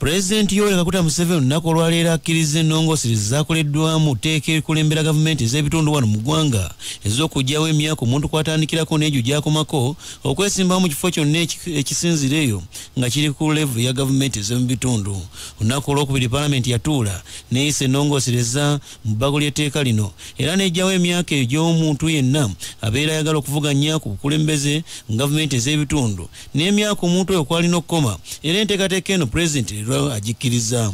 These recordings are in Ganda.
President Yoweri Kaguta Museveni olunaku olwaleero akkiriza ennongooseri zaakoleddwamu tteeka erikulembera gavumenti ez'ebitundu wano mu ggwanga ez'okugyawo emyaka omuntu kwatandikirako n'egyo gy'akomako okwesimbawo mu kifo kyonna ekisinzira eyo nga kiri ku level ya gavumenti ez'omu bitundu. Olunaku olwokubiri Paalamenti yatuula n'eyisa ennongoosereza mu bbago ly'etteeka lino era n'eggyawo emyaka egy'omuntu yenna abeera ayagala okuvuganya ku bukulembeze mu gavumenti ez'ebitundu n'emyaka omuntu oyo kwalina okukoma era enteekateeka eno Pulezidenti agikkiriza.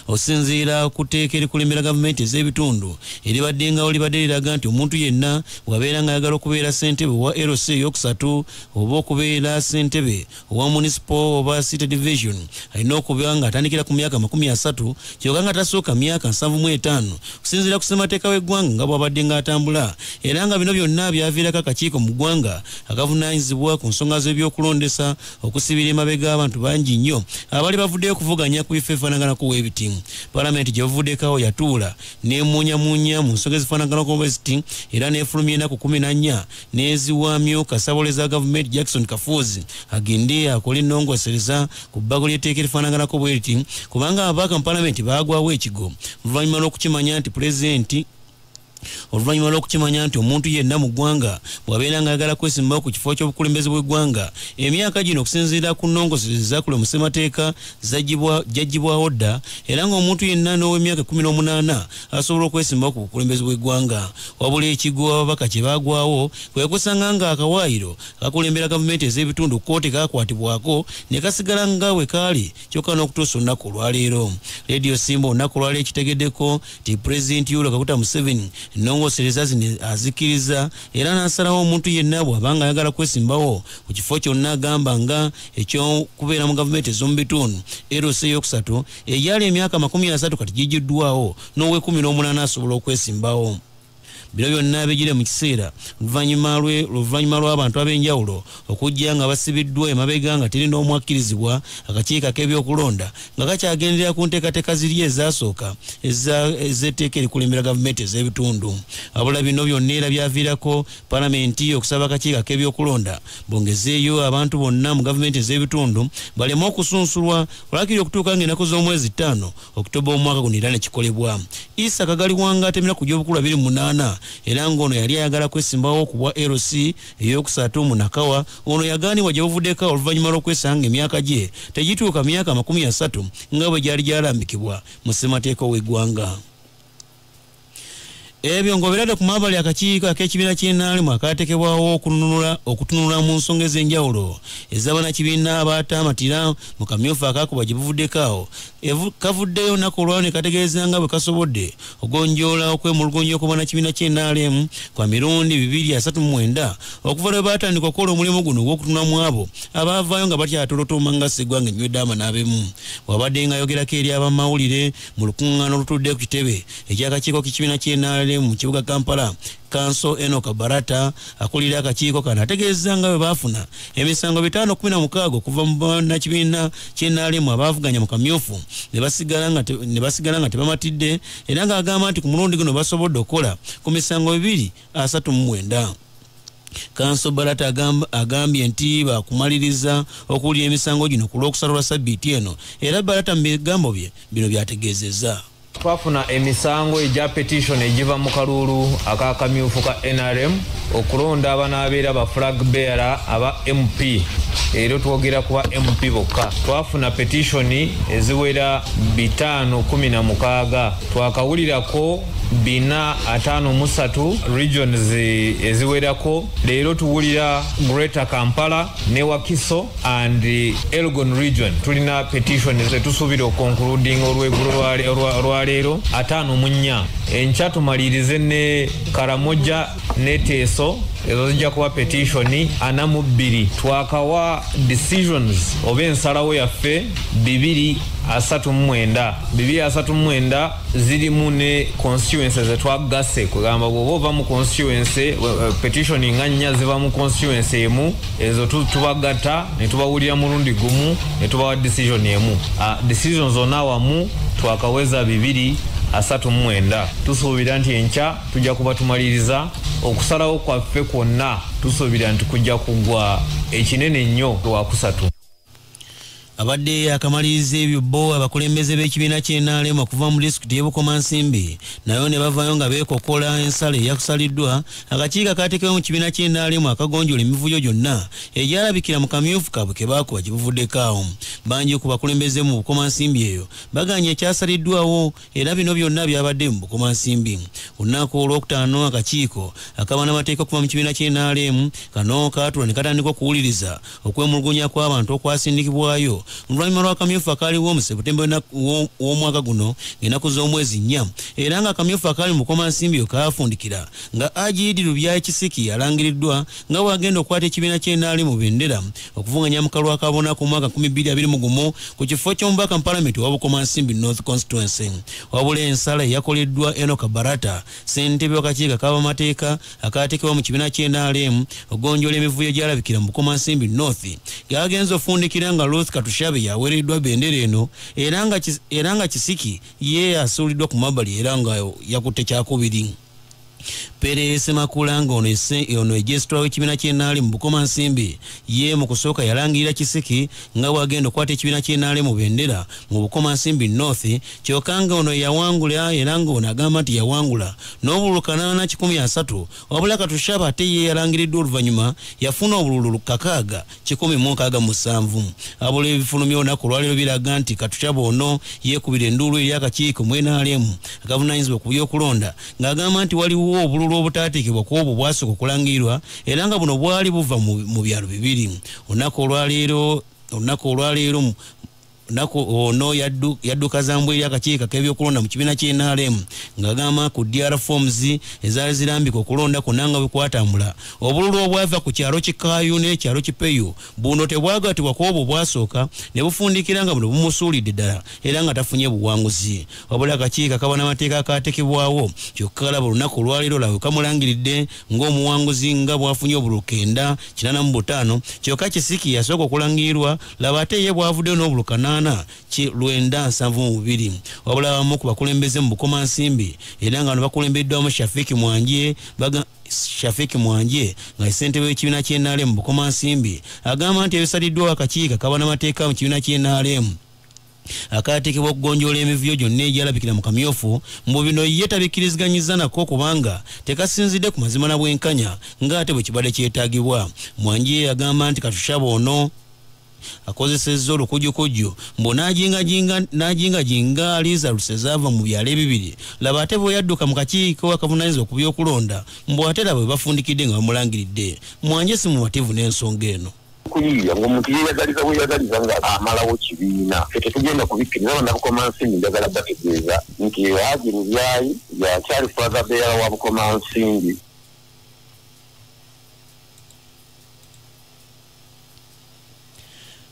Osinziira ku tteeka erikulembera gavumenti ez'ebitundu eribaddengawo libadde liraga nti omuntu yenna bw'abeera ng'ayagala okubeera ssentebe wa LC eyokusatu oba okubeera ssentebe owa municipal oba city division alina okuba ng'atandikira ku myaka 30 kyokka nga tasooka myaka 75 kusinziira ku ssemateeka w'eggwanga nga bw'abadde ng'atambula era nga bino byonna byaviirako akakiiko mu ggwanga akavunaanyizibwa ku nsonga z'ebyokulondesa okusibira emabega abantu bangi nnyo abaali bavuddeyo okuvuganya ku bifo ebifaanaganako w'ebiti. Paalamenti gye bavuddeko yatuula n'emunyamunya mu nsonga ezifaanaganako bweziti era n'efulumya ennaku 14 n'eziwaamyo kasabole za gavumenti Jackson Kafuuzi agende akole ennongoosereza ku bbago ly'etteeka erifaanaganako bweriti kubanga ababaka mu Paalamenti baagwawo ekigo oluvannyuma lw'okukimanya nti Pulezidenti oluvannyuma lw'okukimanya nti omuntu yenna mu ggwanga bw'abeera ng'ayagala kwesimbawo ku kifo ky'obukulembeze bw'eggwanga emyaka gino okusinziira ku nnongoosereza ezaakolebwa mu ssemateeka jagibwawo dda era ng'omuntu yenna n'ow'emyaka 18 asobola okwesimbawo ku bukulembeze bw'eggwanga. Wabula ekigo ababaka kye baagwawo kwe kusanga nga akawaayiro akakulembera gavumenti ez'ebitundu kkooti kaakwatibwako ne kasigala nga bwe kaali kyokka n'okutuusa olunaku olwaleero. Radio Simba olunaku olwaleero ekitegeddeko ti Pulezidenti Yoweri Kaguta Museveni ennongoosereza zino azikkiriza era n'asalawo omuntu yenna bw'abanga ayagala kwesimbawo ku kifo kyonna agamba nga eky'okubeera mu gavumenti ez'omu bitundu LC eyokusatu egyali emyaka 30 kati gijjiddwawo n'owe18 asobola okwesimbawo. Bino byonna bijjire mu kiseera luvannyuma lw'abantu ab'enjawulo okujja nga basibiddwa emabega nga teri n'omu akkirizibwa akakiiko ak'ebyokulonda nga kakyagendera ku nteekateeka ziri ezaasooka ez'etteeka erikulembera gavumenti ez'ebitundu. Wabula bino byonna era byaviirako Paalamenti okusaba akakiiko ak'ebyokulonda bongezeeyo abantu bonna mu gavumenti ez'ebitundu baleme okusunsulwa olwakiri okutuuka ng'ennaku z'omwezi 5 Oktoba omwaka guno era ne kikolebwa. Isa Kagaliwanga atemera ku gy'obukulu 28 era ng'ono yali ayagala kwesimbawo ku bwa LC eyokusatu mu Nakawa ono yagaanibwa gye buvuddeko oluvannyuma lw'okwesanga emyaka gye tegituuka myaka 30 nga bwe gyali gyalambikibwa mu ssemateeka w'eggwanga. Ebyo ngoberera ku mabbali akakiiko ak'ekibiina ky'ennaalimu akaatekebwawo okutunula mu nsonga ez'enjawulo ez'abannakibiina abaataamatira mu kamyufu akaakuba gye buvuddeko kavuddeyo nnaku olwawo ne kategeeza nga bwe kasobodde ogonjoola okwemulugunya kw'abannakibiina ky'ennaalimu kwa mirundi 239 okuva lwe baatandika okukola omulimu guno ogw'okutunula mu abo abaavaayo nga batyatolotooma nga sseggwanga enywedde amanaabemu. Bw'abadde ng'ayogerako eri abamawulire mu lukuŋŋaana olutudde ku kitebe eky'akakiiko k'ikibiina ky'ennaalimu mu kibuga Kampala, Kanso Enoka Barata akulira akakiiko kano ategeeza nga bwe baafuna emisango 516 okuva mu bannakibiina ky'ennaalimu abaavuganya mu kamyufu ne basigala nga tebamatidde era ng'agamba nti ku mulundi guno basobodde okukola ku misango 239. Kanso Barata agambye nti bakumaliriza okuwulira emisango gino ku lw'okusala lwa ssabbiiti eno era Barata mu bigambo bye bino byategeezezza. Twafuna emisango egya petition egiva mu kalulu akakamyufu ka NRM okulonda abanaabeera ba flag bearer aba MP era twogera kuba MP bokka. Twafuna petition eziwera 516 twakawulirako 453 regions eziwerako. Leero tuwulira Greater Kampala ne Wakiso and Elgon region tulina petition zetusuubira okoncluding olw'eggulo leero 54. Enkya tumalirize ne Karamoja ne Teso ezo zijja kuba petition 42. Twakawa decisions oba ensalawo yaffe 239 zirimu ne constituency zetwagasse kugamba bw'oba ova mu constituency petition nga 4 ziva mu constituency emu ezo tubagatta ne tubawulira mulundi gumu ne tubawa decision emu. Decisions zonna awamu twakaweza 239. Tusuubira nti enkya tujja kuba tumaliriza okusalawo kwaffe kwonna. Tusuubira nti kujja kugwa ekinene nnyo lwakusatu. abadde akamaliriza ebyo bo abakulembeze b'ekibiina ky'NRM okuva mu disitulikiti y'e Bukomansimbi nayo ne bavayo nga beekokola ensala eyakusaliddwa akakiiko akaatekewo mu kibiina ky'NRM akagonjola emivuyo gyonna egyalabikira mu kamyufu kaabwe ke baakuba gye buvuddeko awo. Bangi ku bakulembeze mu Bukomansimbi eyo baganye ekyasaliddwawo era bino byonna byabadde mu Bukomansimbi. Olunaku olwokutaano akakiiko akaba n'amateeka okuva mu kibiina ky'NRM kano kaatula ne katandika okuwuliriza okwemulugunya kw'abantu okwasindikibwayo oluvannyuma lw'akamyufu akaaliwo mu Septemba w'omwaka guno ng'ennaku z'omwezi 4 era nga akamyufu akaali mu Bukomansimbi kaafundikira nga Ajidi Lubyayi Kisiki yalangiriddwa nga bw'agenda okukwata ekibiina ky'NRM mu bendera okuvuganya mu kalwa kabona ku mwaka 2021 ku kifo ky'omubaka mu Parliament wa Bukomansimbi North Constituency. Wabula ensala yakoleddwa Enoch Barata ssentebe w'akakiiko ak'abamateeka akaateekebwa mu kibiina ky'NRM ogonjola emivuyo gyalabikira mu Bukomansimbi North yagenza ofundikira nga Ruth Katushabe yaweereddwa bendera eno era nga Kisiki ye asuuliddwa ku mabbali era nga yakutte kyakubiri. Pere Semakulanga ono ejesitula w'ekibiina ky'NRM mu Bukomansimbi ye mu kusooka yalangirira Kisiki nga bw'agenda okukwata ekibiina ky'NRM mu bendera mu Bukomansimbi North kyokka nga ono yawangula era nga ono agamba nti yawangula n'obululu 813 wabula Katushabe ate ye yalangiriddwa oluvannyuma yafuna obululu 167. Abula ebifulumya olunaku olwaleero biraga nti Katushabe ono yeekubira enduulu eri akakiiko mu NRM akavunaanyizibwa ku by'okulonda ng'agamba nti waliwo obululu obutaateekebwa ku obwo bwasooka okulangirirwa era nga buno bwali buva mu byalo bibiri. Olunaku olwaleero ono yadduka zambu eri akakiiko k'ebyokulonda mu kibiina ky'NRM ng'agamba ku DR forms ezaali zirambika okulonda kwonna nga bwe kwatambula obululu obwava ku kyalo Kikaayu n'ekyalo Kipeyu buno tebwagatibwa ku obwo bwasooka ne bufundikira nga buno bumusuulidde ddala era nga tafunye buwanguzi. Wabula akakiiko akaba n'amateeka akaatekebwawo kyokka laba olunaku olwaleero lawe kamulangiridde ng'omuwanguzi nga bwafunye obululu 985 kyokka Kisiki yasooka okulangirirwa laba ate ye bwavuddeyo n'obululu 972. Wabula abamu ku bakulembeze mu Bukomansimbi era nga bano bakulembeddwamu Shafiki Mwanje nga ssentebe w'ekibiina ky'NRM mu Bukomansimbi agamba nti ebisaliddwawo akakiiko akaba n'amateeka mu kibiina ky'NRM akaateekebwa okugonjoola emivuyo gyonna egyalabikira mu kamyufu mbu bino ye tabikkiriziganyizza nako kubanga tekasinzidde ku mazima na bwenkanya ng'ate bwe kibadde kyetaagibwa. Mwanje agamba nti Katushabe ono akozesezza olukujjukujju mbu n'ajingajinga aliza lusezaava mu byalo ebibiri laba ate bwe yadduka mu kakiiko akavunaanyizibwa ku by'okulonda mbu ate laba bwe bafundikidde nga bamulangiridde. Mwanje si mumativu n'ensonga eno. Kuyiya ng'omuntu yeyagaliza nga amalawo kibiina tetugenda kubikkiriza bonna Bukomansimbi njagala bategeeza nti Haji Lubyayi yakyali father bearer wa Bukomansimbi.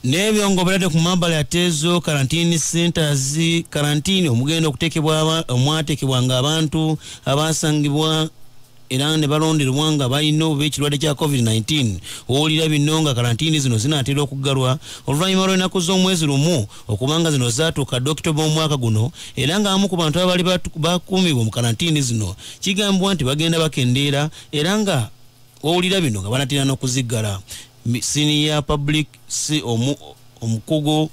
N'ebyo ng'obeeradde ku mabbali ateezo karantini centers karantini omugenda okuteekebwa omwateekebwanga abantu abasangibwa era ne balonderwa nga balina obubi ekirwadde kya COVID-19 owulira bino nga karantini zino zinaatera okuggalwa oluvannyuma lw'ennaku z'omwezi lumu okubanga zino zaatuuka October omwaka guno era nga abamu ku bantu abali bakuumibwa mu karantini zino kigambibwa nti bagenda bakendeera era nga owulira bino nga banatera n'okuziggala. Senior public omukugu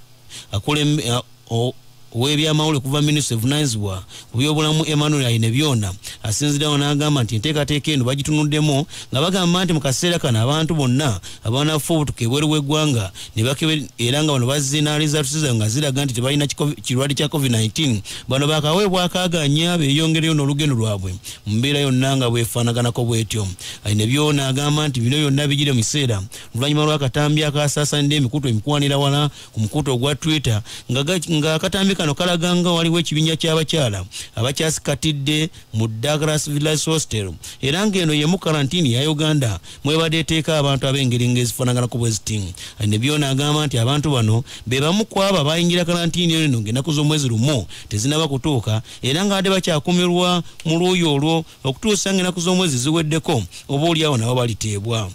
ow'ebyamawulire kuva Ministry of Naizwa ku byobulamu Emmanuel Ainebyona asinzirawo n'agamba nti enteekateeka eno bagitunuddemu nga bagamba nti mu kaseera kano abantu bonna abanafu obutuka ebweru w'eggwanga ne bakebe era nga bano bazze n'alizaatusiza nga ziraga nti tebalina kirwadde kya COVID-19 bano bakaweebwa akaaganya beeyongereyo n'olugendo lwabwe mu mbeera yonna nga bwefaanaganako bwetyo. Ainebyona agamba nti bino byonna bijire mu kiseera oluvannyuma lw'akatambi akasaasanidde emikutu emikwanira wala ku mukutu ogwa Twitter nga akatambi kano kalaganga waliwo ekibinya ky'abakyala abakyasikatidde mu Douglas Village Hostel era ng'eno yemu karantini ya Uganda mwebadde eteeka abantu ab'engeri ng'ezifaanaganako bwe ziti. Ainebyona agamba nti abantu bano be bamu ku abo abayingira karantini eno ng'ennaku z'omwezi lumu tezinaba kutuuka era ng'abadde bakyakumirwa mu luuyi olwo okutuusa ng'ennaku z'omwezi ziweddeko oba oliawo nabo baliteebwa.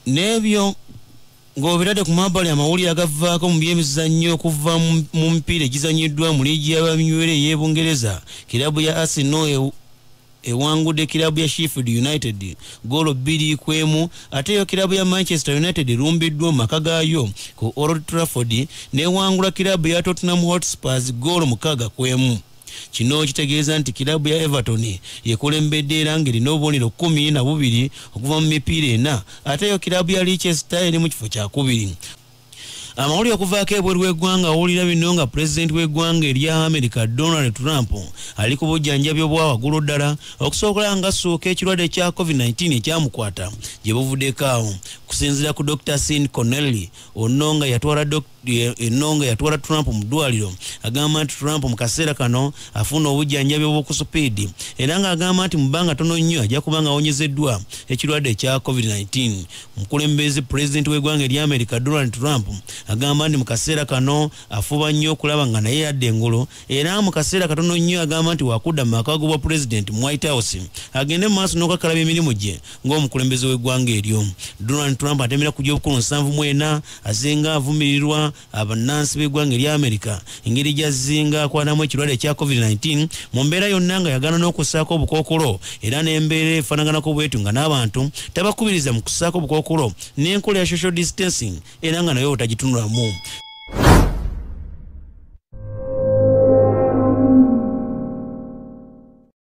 N'ebyo ng'obeeradde ku mabbali amawulire agavaako mu byemizannyo okuva mu mipiira egizannyiddwa mu liigi y'abanywerere ey'Ebungereza kirabu ya Arsenal ewangudde kirabu ya Sheffield United goolo 2-1 ate yo kirabu ya Manchester United erumbiddwa mu maka gaayo ku Old Trafford newangula kirabu ya Tottenham Hotspurs goolo 6-1. Kino kitegeeza nti kirabu ya Everton yekulembedde era ng'erina obubonero 12 okuva mu mipiira 4 ate yo kirabu ya Leicester eri mu kifo kya 2. Amawulire okuvaako ebweru w'eggwanga awulira bino nga pulezidenti w'eggwanga erya America Donald Trump ali ku bujjanjabi obwa waggulu ddala okusookola nga asooka ekirwadde kya COVID-19 ekyamukwata gye buvuddeko awo. Kusinziira ku Dr. Sean Connelly ononga yatwala Trump mu ddwaliro, agamba nti Trump mu kaseera kano afuna obujjanjabi obw'okusupiidi era ng'agamba nti mu bbanga tono nnyo ajja kuba nga awonyezeddwa ekirwadde ekya COVID-19. Omukulembeze pulezidenti w'eggwanga erya America Donald Trump agamba nti mu kaseera kano afuba nnyo okulaba nga naye yadde engolo era mu kaseera katono nnyo agamba nti wakudda mu maka g'obwa pulezidenti mu White House agende mu maaso n'okukalaba emirimu gye ng'omukulembeze w'eggwanga eryo. Donald Trump atemera ku gy'obukulu 74 azinga avumirirwa abannansi b'eggwanga erya America engeri gy'azinga akwanamu ekirwadde ekya COVID-19 mu mbeera yonna nga yagaana n'okussaako obukookolo era n'embeera efaanaganako bwetu nga n'abantu tabakubiriza mu kussaako obukookolo n'enkola ya social distancing era nga nayo otagitunulamu.